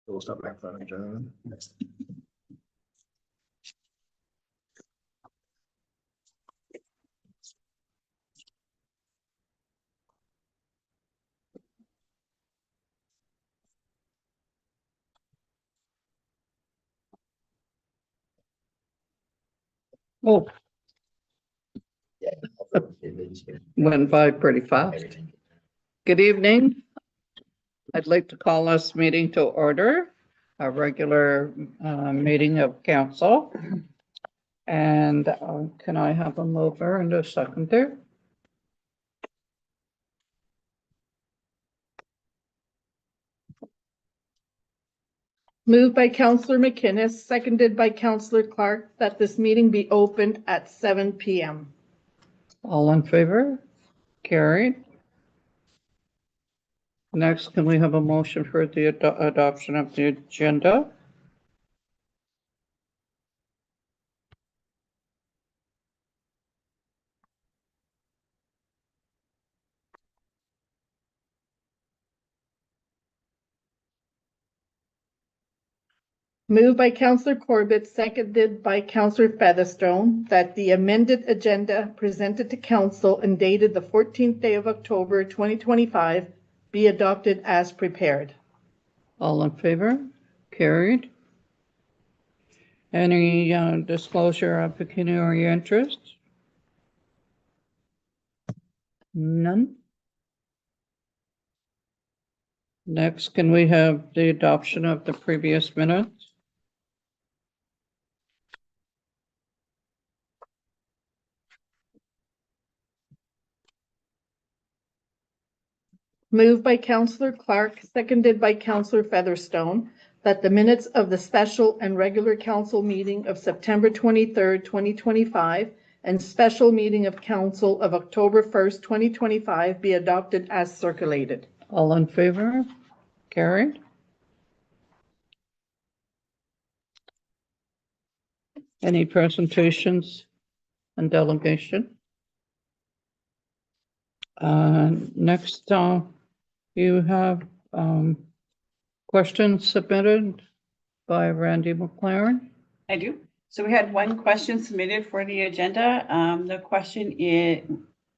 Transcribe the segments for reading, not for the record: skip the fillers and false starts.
We'll stop back front adjourn. Oh, went by pretty fast. Good evening. I'd like to call this meeting to order, a regular meeting of council. And can I have a mover and a seconder? Moved by Councillor McInnes, seconded by Councillor Clark, that this meeting be opened at 7 p.m. All in favor? Carried. Next, can we have a motion for the adoption of the agenda? Moved by Councillor Corbett, seconded by Councillor Featherstone, that the amended agenda presented to council and dated the 14th day of October 2025 be adopted as prepared. All in favor? Carried. Any disclosure of pecuniary interest? None. Next, can we have the adoption of the previous minutes? Moved by Councillor Clark, seconded by Councillor Featherstone, that the minutes of the special and regular council meeting of September 23rd, 2025, and special meeting of council of October 1st, 2025 be adopted as circulated. All in favor? Carried. Any presentations and delegation? Next, you have questions submitted by Randy McLaren. I do. So we had one question submitted for the agenda. The question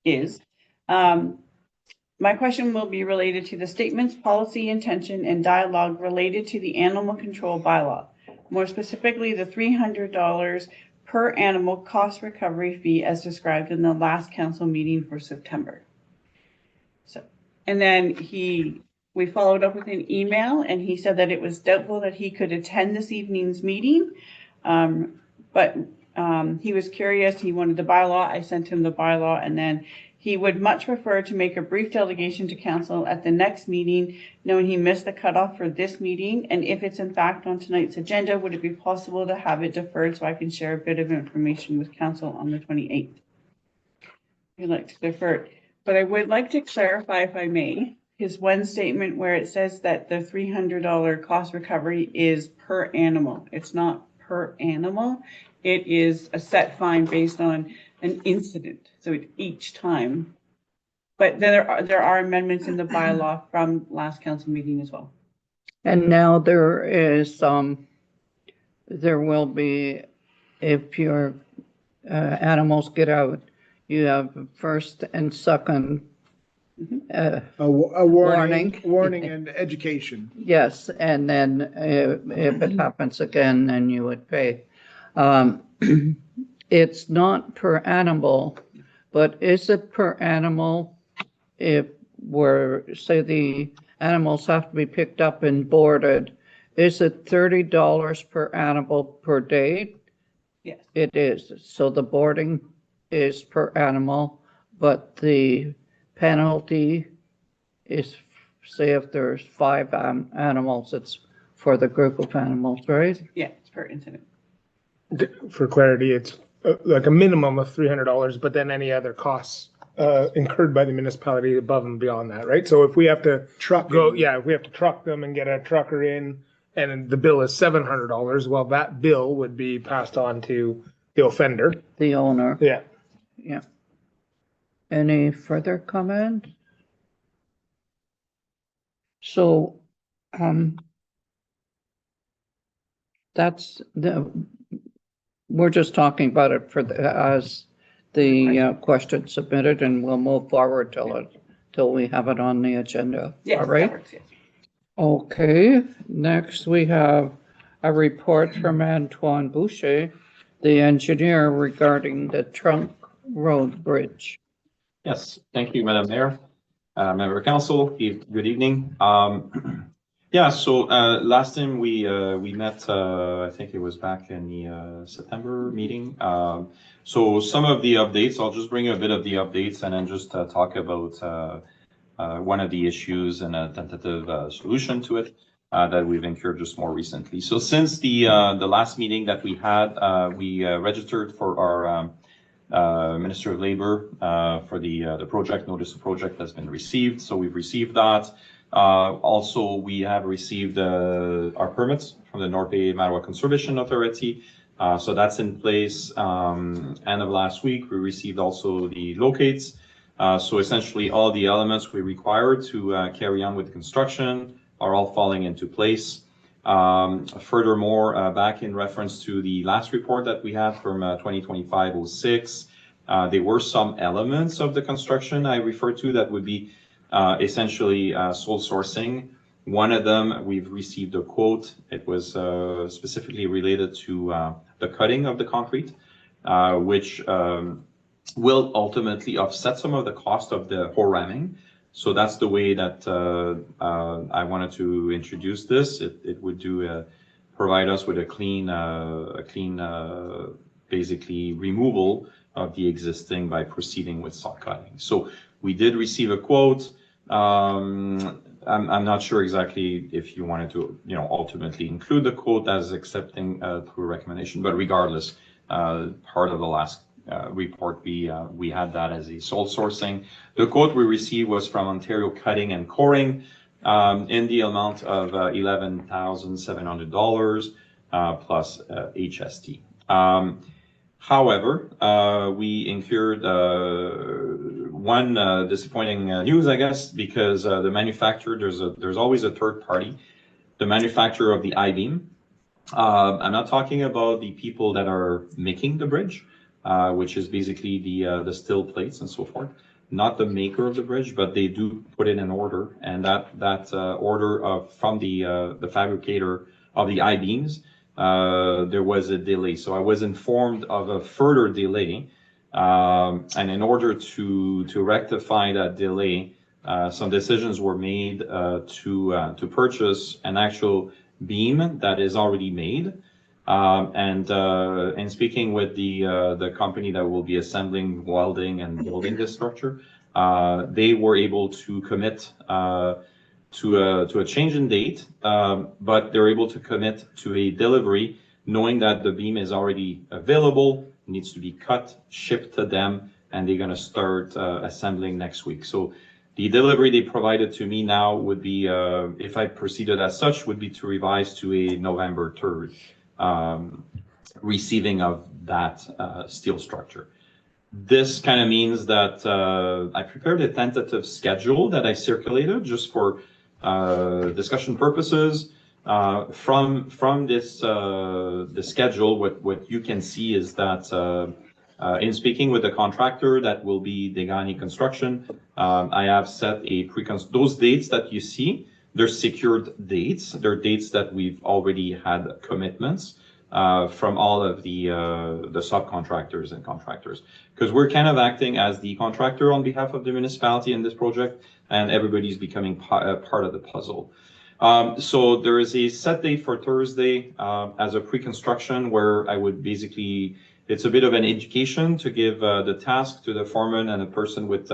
is my question will be related to the statements, policy, intention, and dialogue related to the animal control bylaw. More specifically, the $300 per animal cost recovery fee as described in the last council meeting for September. So, and then we followed up with an email, and he said that it was doubtful that he could attend this evening's meeting. But he was curious. He wanted the bylaw. I sent him the bylaw, and then he would much prefer to make a brief delegation to council at the next meeting, knowing he missed the cutoff for this meeting. And if it's in fact on tonight's agenda, would it be possible to have it deferred so I can share a bit of information with council on the 28th? I'd like to defer it. But I would like to clarify, if I may, his one statement where it says that the $300 cost recovery is per animal. It's not per animal. It is a set fine based on an incident. So it's each time. But then there are amendments in the bylaw from last council meeting as well. And now there is there will be, if your animals get out, you have first and second A warning Warning. and education. yes, and then if it happens again, then you would pay. It's not per animal, but is it per animal if say the animals have to be picked up and boarded? Is it $30 per animal per day? Yes. It is. So the boarding is per animal, but the penalty is, say if there's 5 animals, it's for the group of animals, right? Yeah, it's per incident. For clarity, it's like a minimum of $300, but then any other costs incurred by the municipality above and beyond that, right? So if we have to if we have to truck them and get a trucker in, and the bill is $700, well, that bill would be passed on to the offender. The owner. Yeah. Yeah. Any further comment? So, that's we're just talking about it for as the question submitted, and we'll move forward till we have it on the agenda. Yes, All that right. works, yes. Okay, next we have a report from Antoine Boucher, the engineer, regarding the Trunk Road Bridge. Yes, thank you, Madam Mayor, Member of Council. Good evening. Yeah, so last time we met, I think it was back in the September meeting. So some of the updates, I'll just bring a bit of the updates and then just talk about one of the issues and a tentative solution to it that we've incurred just more recently. So since the last meeting that we had, we registered for our Minister of Labor for the project. Notice of project has been received, so we've received that. Also, we have received our permits from the North Bay Mattawa Conservation Authority. So that's in place. End of last week, we received also the locates. So essentially all the elements we require to carry on with construction are all falling into place. Furthermore, back in reference to the last report that we had from 2025-06, there were some elements of the construction I referred to that would be essentially sole sourcing. One of them, we've received a quote. It was specifically related to the cutting of the concrete, which will ultimately offset some of the cost of the whole ramming. So that's the way that I wanted to introduce this. It would provide us with a clean, basically removal of the existing by proceeding with soft cutting. So we did receive a quote. I'm not sure exactly if you wanted to, ultimately include the quote as accepting through recommendation, but regardless, part of the last report, we had that as a sole sourcing. The quote we received was from Ontario Cutting and Coring in the amount of $11,700 plus HST. However, we incurred one disappointing news, I guess, because the manufacturer, there's always a third party, the manufacturer of the I-beam. I'm not talking about the people that are making the bridge, which is basically the steel plates and so forth. Not the maker of the bridge, but they do put in an order, and that order from the fabricator of the I-beams, there was a delay. So I was informed of a further delay, and in order to rectify that delay, some decisions were made to purchase an actual beam that is already made. And in speaking with the company that will be assembling, welding, and building this structure, they were able to commit to a change in date, but they're able to commit to a delivery, knowing that the beam is already available, needs to be cut, shipped to them, and they're going to start assembling next week. So the delivery they provided to me now would be, if I proceeded as such, would be to revise to a November 3rd. Receiving of that steel structure. This kind of means that I prepared a tentative schedule that I circulated just for discussion purposes. From this the schedule, what you can see is that in speaking with the contractor that will be Degani Construction, I have set those dates that you see. They're secured dates. They're dates that we've already had commitments from all of the subcontractors and contractors, because we're kind of acting as the contractor on behalf of the municipality in this project, and everybody's becoming part of the puzzle. So there is a set date for Thursday as a pre-construction, where I would basically, it's a bit of an education to give the task to the foreman and a person with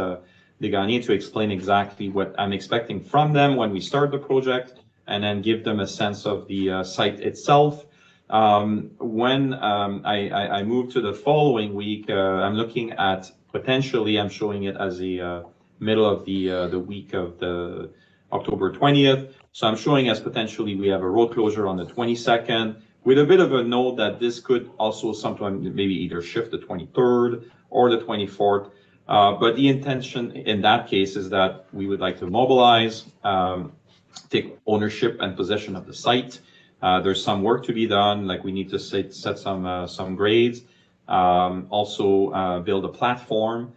Degani to explain exactly what I'm expecting from them when we start the project, and then give them a sense of the site itself. When I move to the following week, I'm looking at potentially, I'm showing it as a middle of the week of the October 20th. So I'm showing as potentially we have a road closure on the 22nd, with a bit of a note that this could also sometime maybe either shift the 23rd or the 24th. But the intention in that case is that we would like to mobilize, take ownership and possession of the site, There's some work to be done, like we need to set some grades. Also build a platform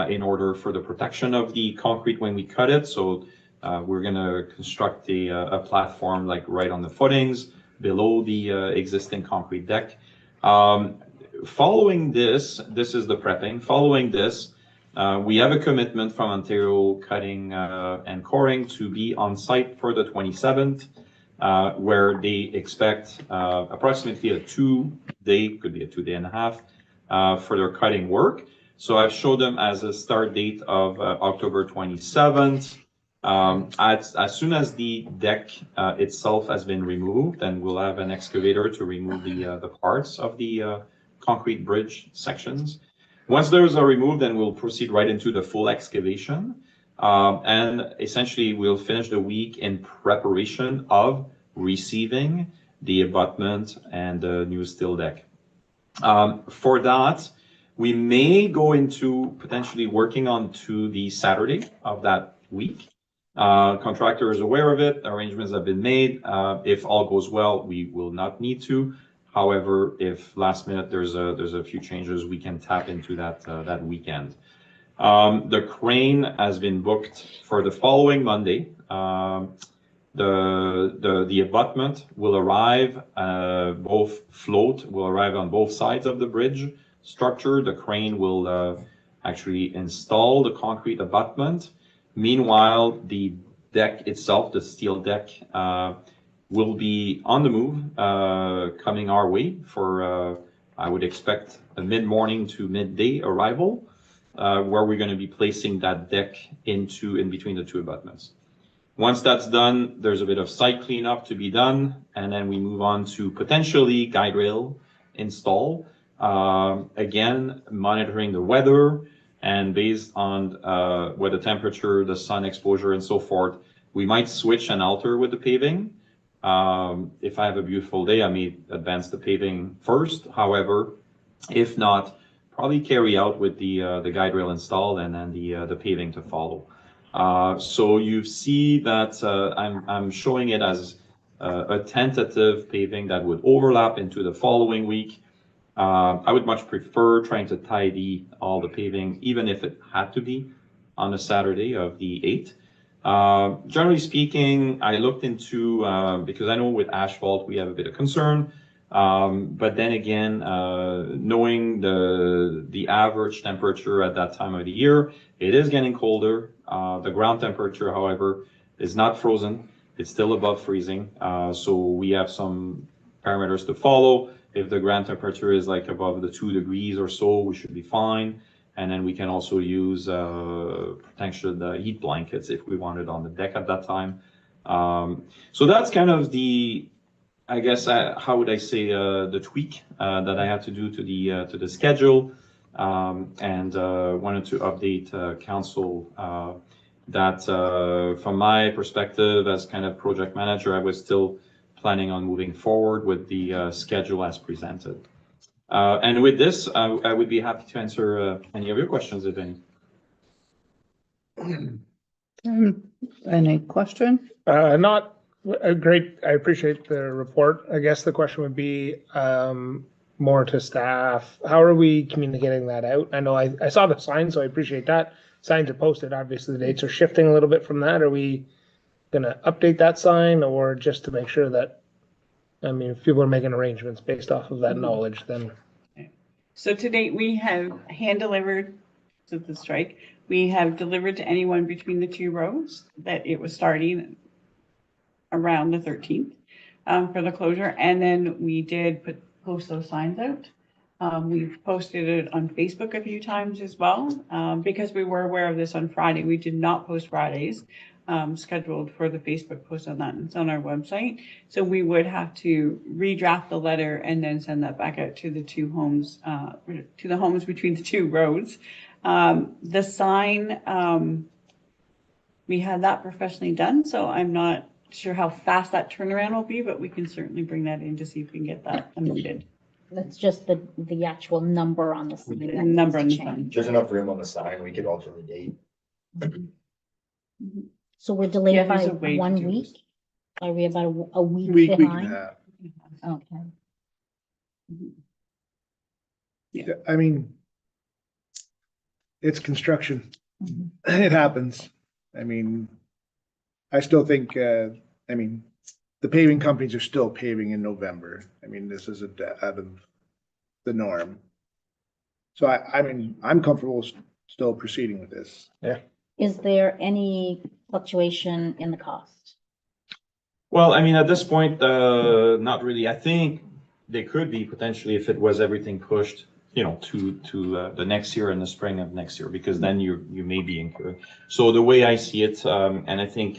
in order for the protection of the concrete when we cut it. So we're gonna construct a platform like right on the footings below the existing concrete deck. Following this is the prepping. Following this, we have a commitment from Ontario Cutting and Coring to be on site for the 27th, where they expect approximately a 2-day, could be a 2.5 days, for their cutting work. So I've showed them as a start date of October 27th. As soon as the deck itself has been removed, then we'll have an excavator to remove the parts of the concrete bridge sections. Once those are removed, then we'll proceed right into the full excavation. And essentially, we'll finish the week in preparation of receiving the abutment and the new steel deck. For that, we may go into potentially working on to the Saturday of that week. Contractor is aware of it. Arrangements have been made. If all goes well, we will not need to. However, if last minute there's a few changes, we can tap into that weekend. The crane has been booked for the following Monday. The abutment will arrive, both float will arrive on both sides of the bridge structure. The crane will actually install the concrete abutment. Meanwhile, the deck itself, the steel deck, will be on the move, coming our way for, I would expect, a mid-morning to midday arrival, where we're going to be placing that deck in between the two abutments. Once that's done, there's a bit of site cleanup to be done, and then we move on to potentially guide rail install. Again, monitoring the weather, and based on what the temperature, the sun exposure, and so forth, we might switch and alter with the paving. If I have a beautiful day, I may advance the paving first. However, if not, probably carry out with the guide rail installed and then the paving to follow. So you see that I'm showing it as a tentative paving that would overlap into the following week. I would much prefer trying to tidy all the paving, even if it had to be on a Saturday of the 8th. Generally speaking, I looked into, because I know with asphalt we have a bit of concern, but then again, knowing the average temperature at that time of the year, it is getting colder. The ground temperature, however, is not frozen. It's still above freezing. So we have some parameters to follow. If the ground temperature is like above the 2 degrees or so, we should be fine. And then we can also use potential heat blankets if we wanted on the deck at that time. So that's kind of the, I guess, how would I say, the tweak that I had to do to the schedule, and wanted to update council that from my perspective as kind of project manager, I was still planning on moving forward with the schedule as presented. And with this, I would be happy to answer any of your questions, if any. Any question? Not great. I appreciate the report. I guess the question would be more to staff. How are we communicating that out? I know I saw the sign, so I appreciate that. Signs are posted. Obviously, the dates are shifting a little bit from that. Are we going to update that sign, or just to make sure that, I mean, if people are making arrangements based off of that knowledge, then. So to date, we have hand delivered to the strike. We have delivered to anyone between the two roads that it was starting around the 13th for the closure. And then we did post those signs out. We've posted it on Facebook a few times as well, because we were aware of this on Friday. We did not post Fridays. Scheduled for the Facebook post on that. It's on our website. So we would have to redraft the letter and then send that back out to the two homes, to the homes between the two roads. The sign, we had that professionally done, so I'm not sure how fast that turnaround will be, but we can certainly bring that in to see if we can get that amended. That's just the actual number on the sign. The number on the sign. There's enough room on the sign, we could alter the date. So we're delayed Yeah, by there's a way to 1 do week? this. Are we about a week Week and a behind? half. Okay. I mean, it's construction. Mhm. It happens. I mean, I still think, I mean, the paving companies are still paving in November. I mean, this isn't out of the norm. So I mean, I'm comfortable still proceeding with this. Is there any fluctuation in the cost? Well, I mean, at this point, not really. I think they could be potentially if it was everything pushed, you know, to the next year in the spring of next year, because then you may be incurring. So the way I see it, and I think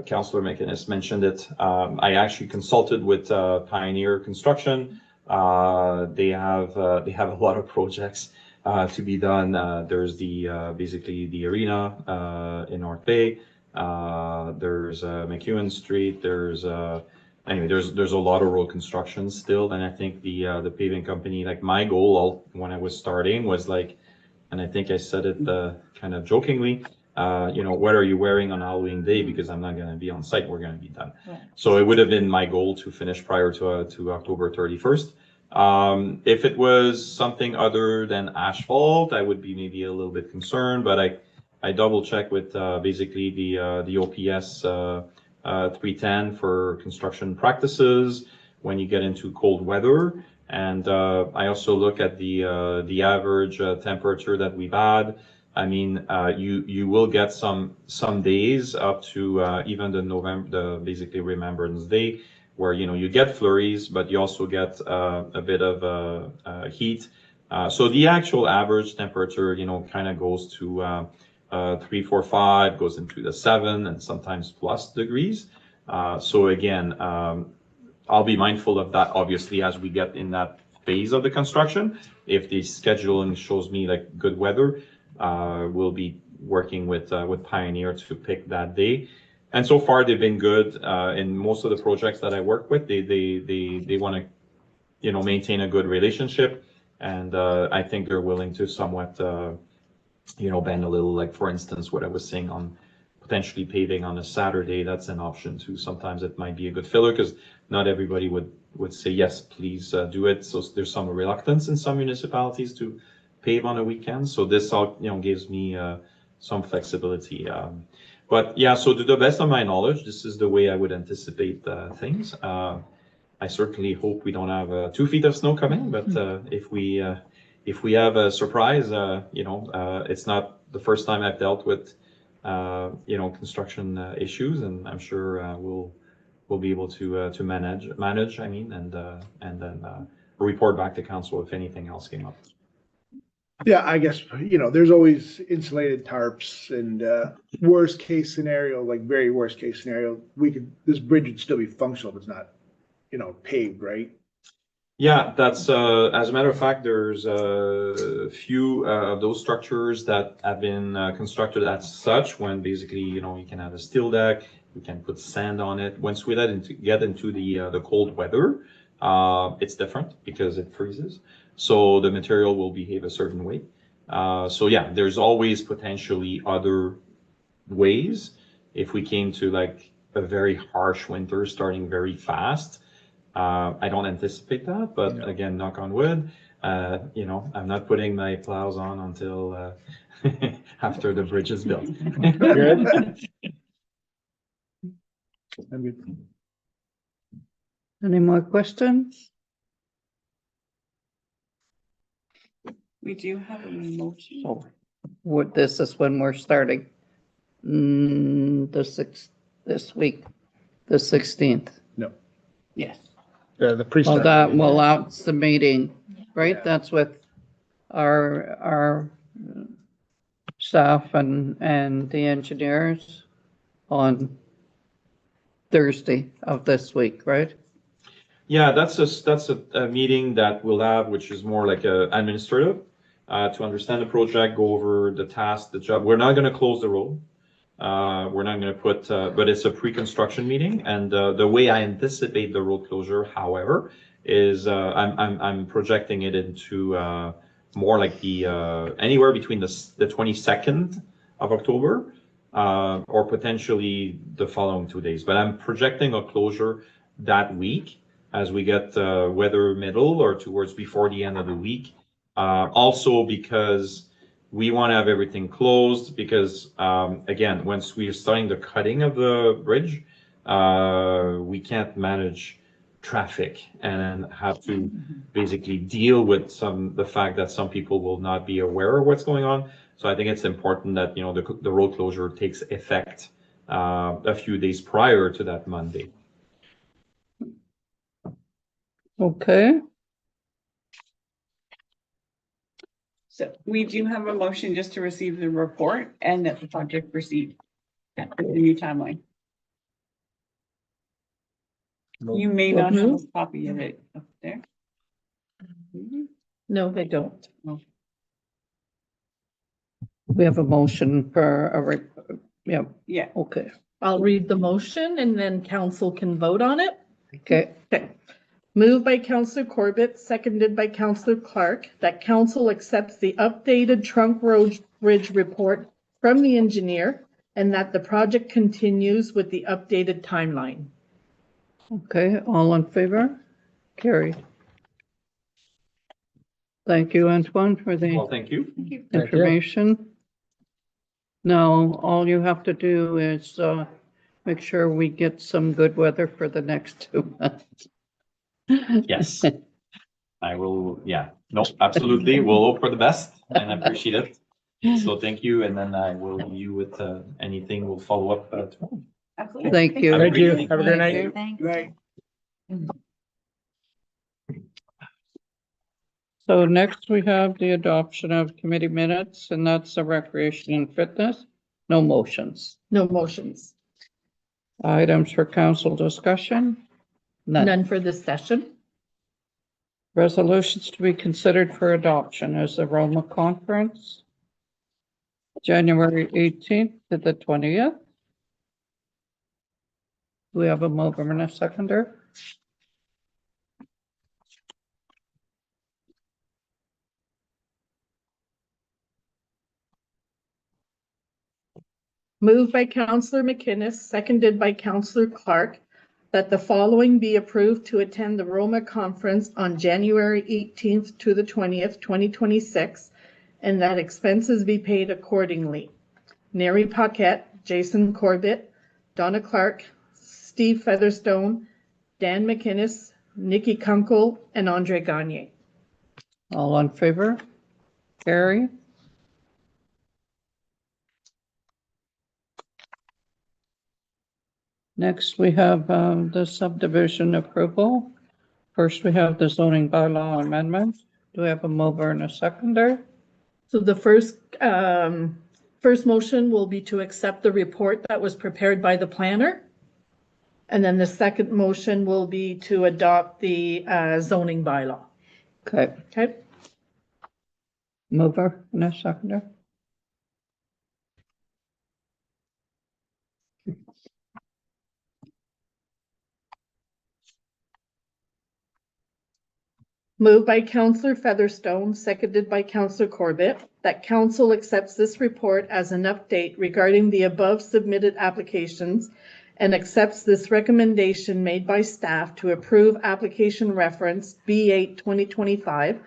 Councillor McInnes mentioned it, I actually consulted with Pioneer Construction. They have a lot of projects to be done. There's the basically the arena in North Bay. There's McEwen Street. There's anyway, there's a lot of road construction still, and I think the paving company, like my goal when I was starting was like, and I think I said it kind of jokingly, you know, what are you wearing on Halloween Day? Because I'm not going to be on site. We're going to be done. Right. So it would have been my goal to finish prior to October 31st. If it was something other than asphalt, I would be maybe a little bit concerned, but I double check with basically the OPS 310 for construction practices when you get into cold weather, and I also look at the average temperature that we've had. I mean, you will get some days up to even the basically Remembrance Day, where you know you get flurries, but you also get a bit of heat. So the actual average temperature, you know, kind of goes to 3, 4, 5, goes into the 7 and sometimes plus degrees. So again, I'll be mindful of that obviously as we get in that phase of the construction. If the scheduling shows me like good weather, we'll be working with Pioneer to pick that day. And so far they've been good in most of the projects that I work with. They want to, you know, maintain a good relationship, and I think they're willing to somewhat you know, bend a little. Like for instance, what I was saying on potentially paving on a Saturday, that's an option too. Sometimes it might be a good filler because not everybody would say yes, please do it. So there's some reluctance in some municipalities to pave on a weekend. So this all, you know, gives me some flexibility. But yeah, so to the best of my knowledge, this is the way I would anticipate things. I certainly hope we don't have 2 feet of snow coming, but if we have a surprise, you know, it's not the first time I've dealt with, you know, construction issues, and I'm sure we'll be able to manage. I mean, and then report back to council if anything else came up. Yeah, I guess, you know, there's always insulated tarps and worst case scenario, like very worst case scenario, this bridge would still be functional if it's not, you know, paved, right? Yeah, that's as a matter of fact, there's a few of those structures that have been constructed as such when basically, you know, you can have a steel deck, you can put sand on it. Once we get into the cold weather, it's different because it freezes. So the material will behave a certain way. So yeah, there's always potentially other ways. If we came to like a very harsh winter starting very fast, I don't anticipate that, but again, knock on wood, you know, I'm not putting my plows on until after the bridge is built. Good. I'm good. Any more questions? We do have a motion. So this is when we're starting. This week, the 16th. Yes. The Well, pre-start. that will out the meeting, right? Yeah. That's with our staff and the engineers on Thursday of this week, right? Yeah, that's a meeting that we'll have, which is more like a administrative, to understand the project, go over the task, the job. We're not going to close the road. We're not going to put, but it's a pre-construction meeting, and the way I anticipate the road closure, however, is I'm projecting it into more like the anywhere between the 22nd of October or potentially the following 2 days. But I'm projecting a closure that week as we get weather middle or towards before the end of the week. Also because we want to have everything closed because, again, once we're starting the cutting of the bridge, we can't manage traffic and have to basically deal with the fact that some people will not be aware of what's going on. So I think it's important that, you know, the road closure takes effect a few days prior to that Monday. Okay, So we do have a motion just to receive the report and that the project proceed with the new timeline. You may not have a copy of it up there. No, they don't. we have a motion for yeah, Yeah, okay, I'll read the motion and then council can vote on it. okay. Okay. Moved by Councillor Corbett, seconded by Councillor Clark, that council accepts the updated trunk road bridge report from the engineer and that the project continues with the updated timeline. Okay, all in favor? Carried. Thank you, Antoine, for Well, the thank you. information. Now, all you have to do is make sure we get some good weather for the next 2 months. Yes. I will, yeah, no, absolutely. We'll hope for the best and appreciate it. So thank you. And then I will leave you with anything. We'll follow up tomorrow. absolutely. Thank you. Have a Thank you. great evening. Have a good Thank night. you. Thanks. Right. So next we have the adoption of committee minutes, and that's the recreation and fitness. No motions. No motions. Items for council discussion? None. None for this session. Resolutions to be considered for adoption is the Roma Conference, January 18th to the 20th. We have a mover and a seconder. Moved by Councillor McInnes, seconded by Councillor Clark, that the following be approved to attend the Roma Conference on January 18th to the 20th, 2026, and that expenses be paid accordingly. Neri Paquette, Jason Corbett, Donna Clark, Steve Featherstone, Dan McInnes, Nikki Kunkel, and Andre Gagne. All in favor? Carrie? Next, we have the subdivision approval. First, we have the zoning bylaw amendment. Do we have a mover and a seconder? So the first motion will be to accept the report that was prepared by the planner. And then the second motion will be to adopt the zoning bylaw. Okay, Okay? mover and a seconder. Moved by Councillor Featherstone, seconded by Councillor Corbett, that council accepts this report as an update regarding the above submitted applications and accepts this recommendation made by staff to approve application reference B8 2025,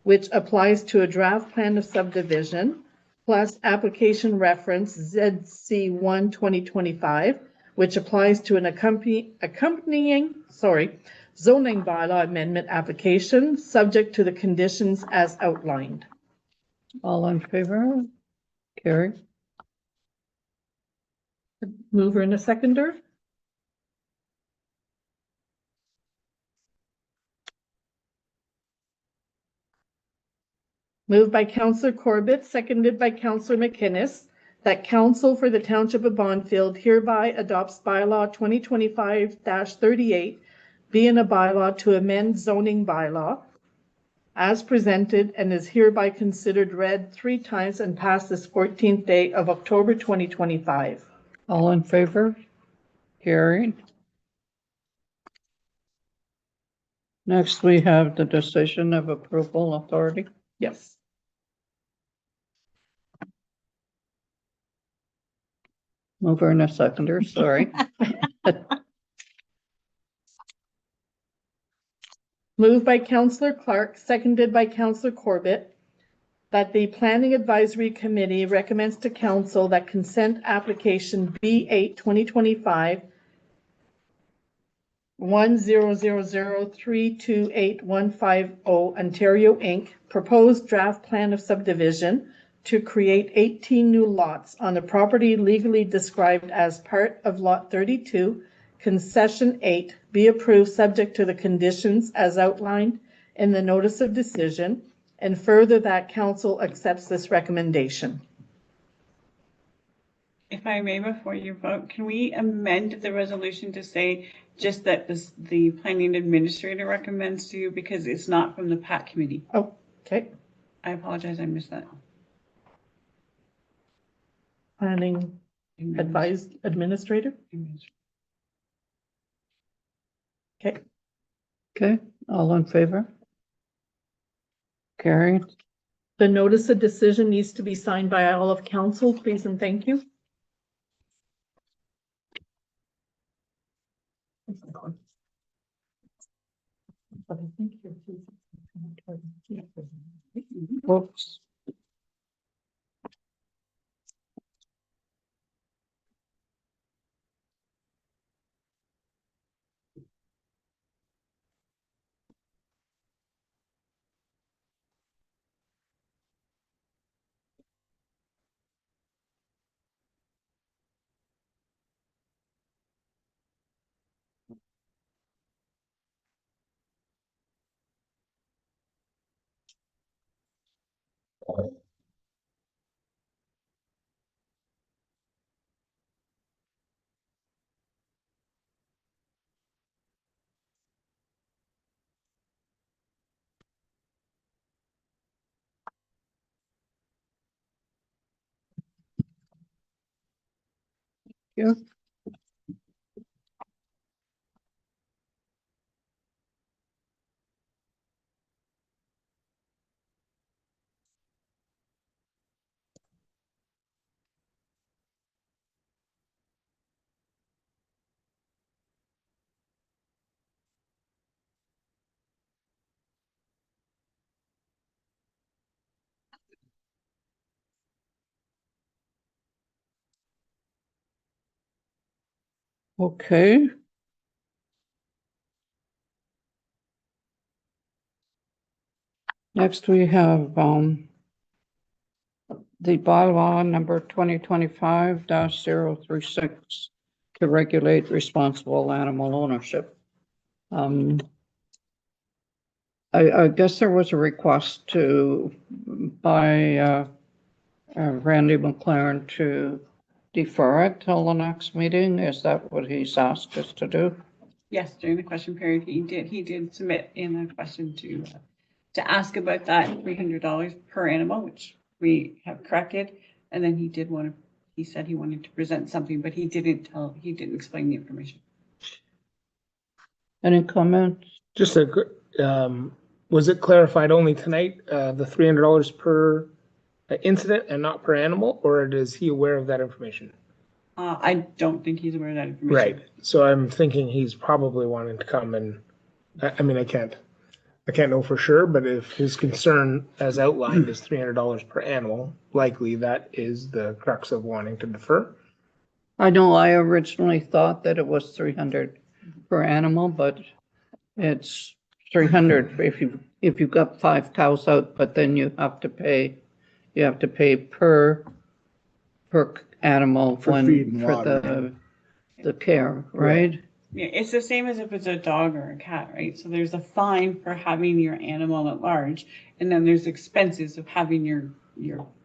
which applies to a draft plan of subdivision, plus application reference ZC1 2025, which applies to an accompanying zoning bylaw amendment application, subject to the conditions as outlined. All in favor? Carrie? Mover and a seconder? Moved by Councillor Corbett, seconded by Councillor McInnes, that council for the Township of Bonnfield hereby adopts bylaw 2025-38, being a bylaw to amend zoning bylaw as presented and is hereby considered read 3 times and passed this 14th day of October 2025. All in favor? Carried. Next, we have the decision of approval authority. Yes. Mover and a seconder, sorry. Moved by Counselor Clark, seconded by Counselor Corbett, that the Planning Advisory Committee recommends to council that consent application B8 2025 100032815 Ontario Inc. proposed draft plan of subdivision to create 18 new lots on the property legally described as part of Lot 32, Concession 8, be approved subject to the conditions as outlined in the notice of decision, and further that council accepts this recommendation. If I may, before you vote, can we amend the resolution to say just that the planning administrator recommends to you, because it's not from the PAC committee? Oh, okay. I apologize, I missed that. Planning advised administrator. Okay. Okay, all in favor? Carried. The notice of decision needs to be signed by all of council, please and thank you. Whoops. You. Okay. Next, we have, the bylaw number 2025-036 to regulate responsible animal ownership. I guess there was a request by Randy McLaren to defer it till the next meeting. Is that what he's asked us to do? Yes, during the question period, he did submit in a question to ask about that $300 per animal, which we have corrected. And then he said he wanted to present something, but he didn't explain the information. Any comments? Just was it clarified only tonight, the $300 per incident and not per animal, or is he aware of that information? I don't think he's aware of that information. Right. So I'm thinking he's probably wanting to come and, I mean, I can't know for sure, but if his concern as outlined is $300 per animal, likely that is the crux of wanting to defer. I know I originally thought that it was 300 per animal, but it's 300 if you've got 5 cows out, but then you have to pay per animal For feed and for water. the care, right? Yeah, it's the same as if it's a dog or a cat, right? So there's a fine for having your animal at large, and then there's expenses of having your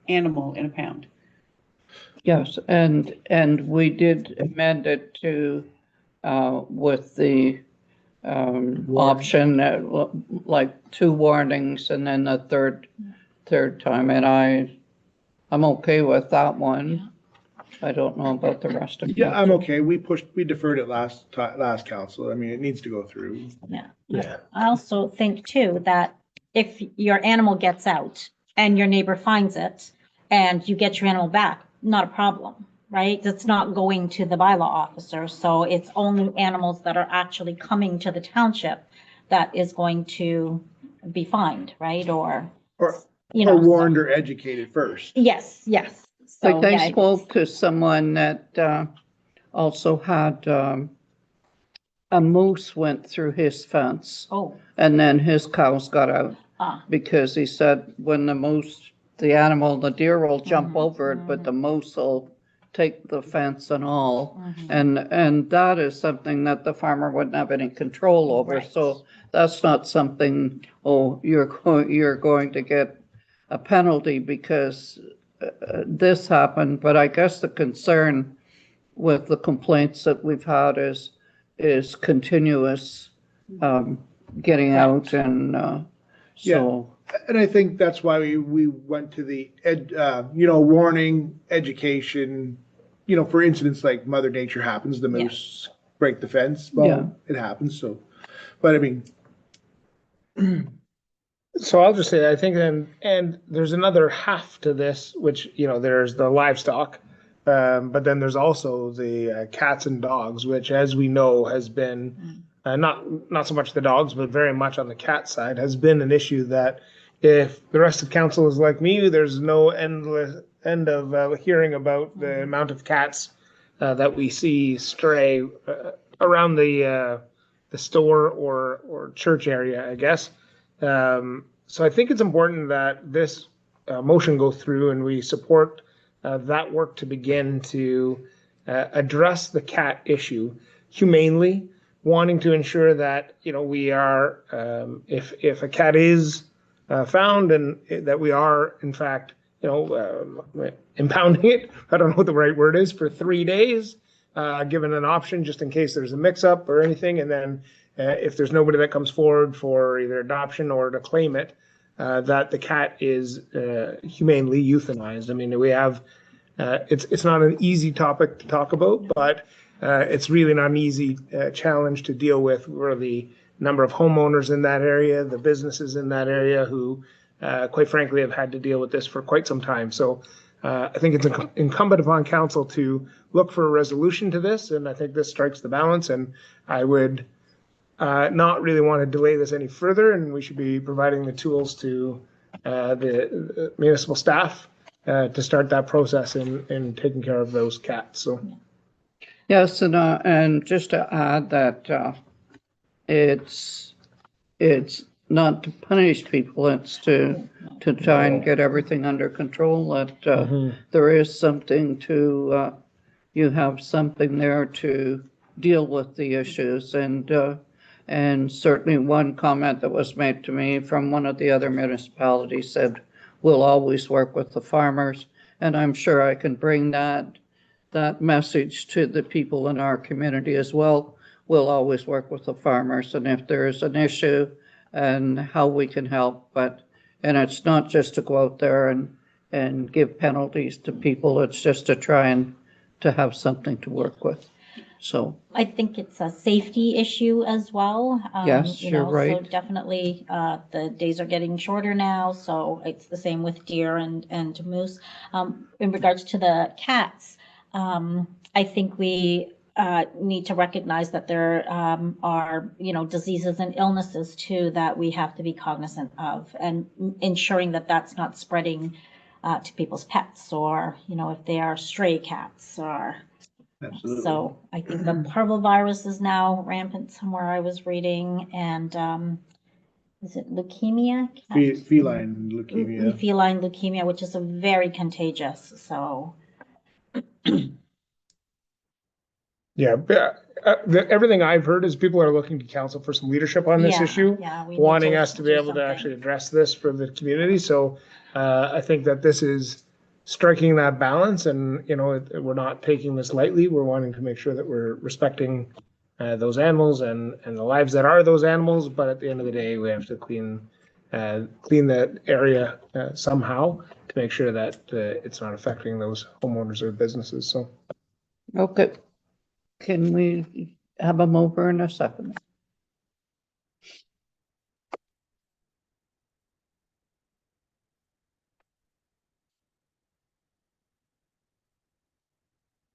animal in a pound. Yes, and we did amend it to with the option like 2 warnings and then a third time, and I'm okay with that one. I don't know about the rest of it. Yeah, I'm okay. We deferred it last council. I mean, it needs to go through. Yeah. I also think too, that if your animal gets out and your neighbor finds it and you get your animal back, not a problem, right? It's not going to the bylaw officer. So it's only animals that are actually coming to the township that is going to be fined, right? Or, Or, you or know. so- warned or educated first. Yes, yes. So, Like I yeah, spoke to someone that also had a moose went through his fence Oh, and then his cows got out ah, because he said when the animal, the deer will jump Mhm, over it, but the moose will take the fence and all. mhm. And that is something that the farmer wouldn't have any control over. Right. So that's not something, oh, you're going to get a penalty because this happened. But I guess the concern with the complaints that we've had is continuous getting out and so. And I think that's why we went to the warning, education, for incidents like Mother Nature happens, the moose break the fence. Well, it happens. So, but I mean, So I'll just say, I think and there's another half to this, which, there's the livestock. But then there's also the cats and dogs, which, as we know, has been not so much the dogs, but very much on the cat side, has been an issue that if the rest of council is like me, there's no end of hearing about the amount of cats that we see stray around the store or church area, I guess. So I think it's important that this motion go through and we support that work to begin to address the cat issue humanely, wanting to ensure that, we are, if a cat is found and that we are, in fact, impounding it, I don't know what the right word is, for 3 days, given an option just in case there's a mix-up or anything. And then if there's nobody that comes forward for either adoption or to claim it, that the cat is humanely euthanized. I mean, we have, it's not an easy topic to talk about, but it's really not an easy challenge to deal with, where the number of homeowners in that area, the businesses in that area who, quite frankly, have had to deal with this for quite some time. So I think it's incumbent upon council to look for a resolution to this, and I think this strikes the balance, and I would not really want to delay this any further, and we should be providing the tools to the municipal staff to start that process in taking care of those cats. So. Yes, and just to add that it's not to punish people, it's to try and get everything under control, that there is something to, you have something there to deal with the issues. And certainly one comment that was made to me from one of the other municipalities said, we'll always work with the farmers. And I'm sure I can bring that message to the people in our community as well. We'll always work with the farmers, and if there's an issue and how we can help, and it's not just to go out there and give penalties to people, it's just to try and to have something to work with. So I think it's a safety issue as well. Yes, you you're know, right. So definitely, the days are getting shorter now, so it's the same with deer and moose. In regards to the cats, I think we need to recognize that there are, diseases and illnesses too that we have to be cognizant of, and ensuring that that's not spreading to people's pets, or, if they are stray cats or. absolutely. So I think the parvovirus is now rampant somewhere I was reading, and is it leukemia? Feline leukemia. Feline leukemia, which is a very contagious, so. Yeah, everything I've heard is people are looking to council for some leadership on this Yeah, issue, yeah, we need wanting us to be do able to something. actually address this for the community. So I think that this is striking that balance, and we're not taking this lightly. We're wanting to make sure that we're respecting those animals and the lives that are those animals. But at the end of the day, we have to clean that area somehow to make sure that it's not affecting those homeowners or businesses. So. okay, can we have a mover and a second?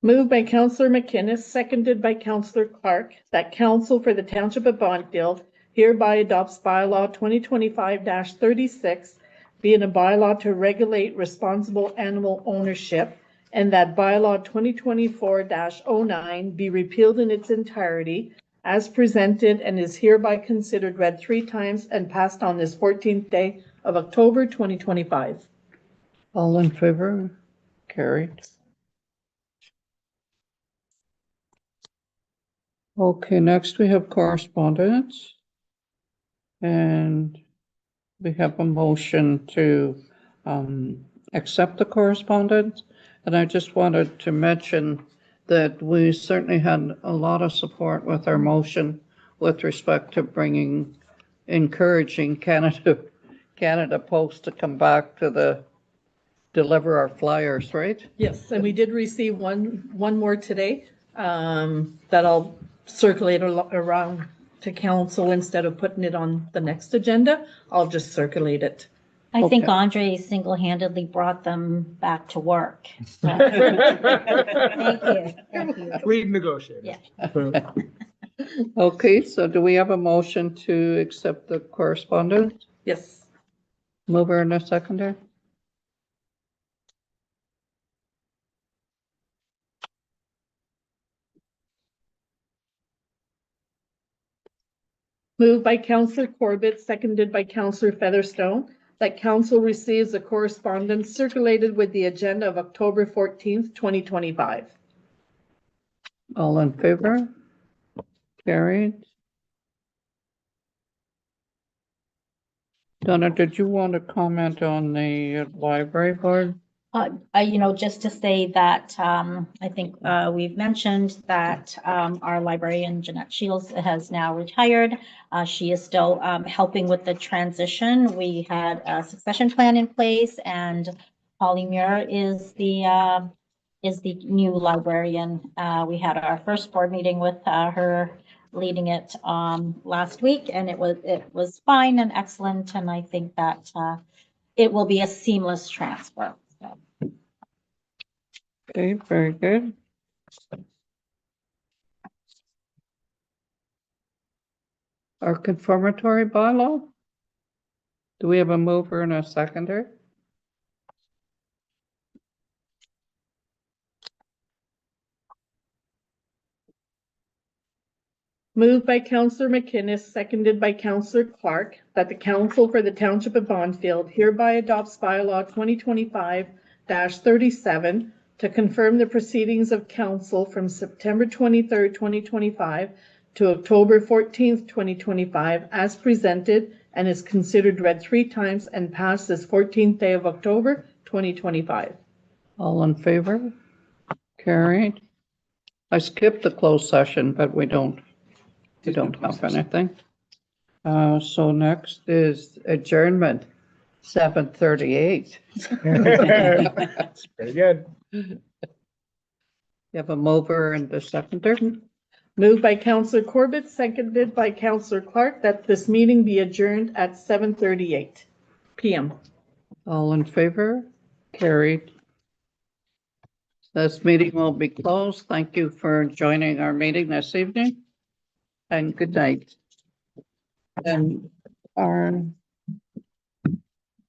Moved by Councillor McInnes, seconded by Councillor Clark, that council for the Township of Bonnfield hereby adopts bylaw 2025-36, being a bylaw to regulate responsible animal ownership, and that bylaw 2024-09 be repealed in its entirety as presented and is hereby considered read 3 times and passed on this 14th day of October 2025. All in favor? Carried. Okay, next we have correspondence. And we have a motion to accept the correspondence. And I just wanted to mention that we certainly had a lot of support with our motion with respect to encouraging Canada Post to come back to deliver our flyers, right? Yes, and we did receive one more today that I'll circulate around to council instead of putting it on the next agenda. I'll just circulate it. I think Okay. Andre single-handedly brought them back to work. Thank you. Thank you. Lead negotiator. Yeah. Okay, so do we have a motion to accept the correspondence? Yes. Mover and a seconder? Moved by Councillor Corbett, seconded by Councillor Featherstone, that council receives the correspondence circulated with the agenda of October 14th, 2025. All in favor? Carried. Donna, did you want to comment on the library board? Just to say that, I think, we've mentioned that, our librarian, Jeanette Shields, has now retired. She is still, helping with the transition. We had a succession plan in place, and Holly Muir is the new librarian. We had our first board meeting with, her leading it, last week, and it was fine and excellent, and I think that, it will be a seamless transfer. So. Okay, very good. Our confirmatory bylaw? Do we have a mover and a seconder? Moved by Councillor McInnes, seconded by Councillor Clark, that the council for the Township of Bondfield hereby adopts bylaw 2025-37 to confirm the proceedings of council from September 23rd, 2025 to October 14th, 2025 as presented and is considered read 3 times and passed this 14th day of October, 2025. All in favor? Carried. I skipped the closed session, but we don't have anything. So next is adjournment, 7:38. That's very good. You have a mover and a seconder? Moved by Councillor Corbett, seconded by Councillor Clark, that this meeting be adjourned at 7:38 p.m. All in favor? Carried. This meeting will be closed. Thank you for joining our meeting this evening. And good night. And our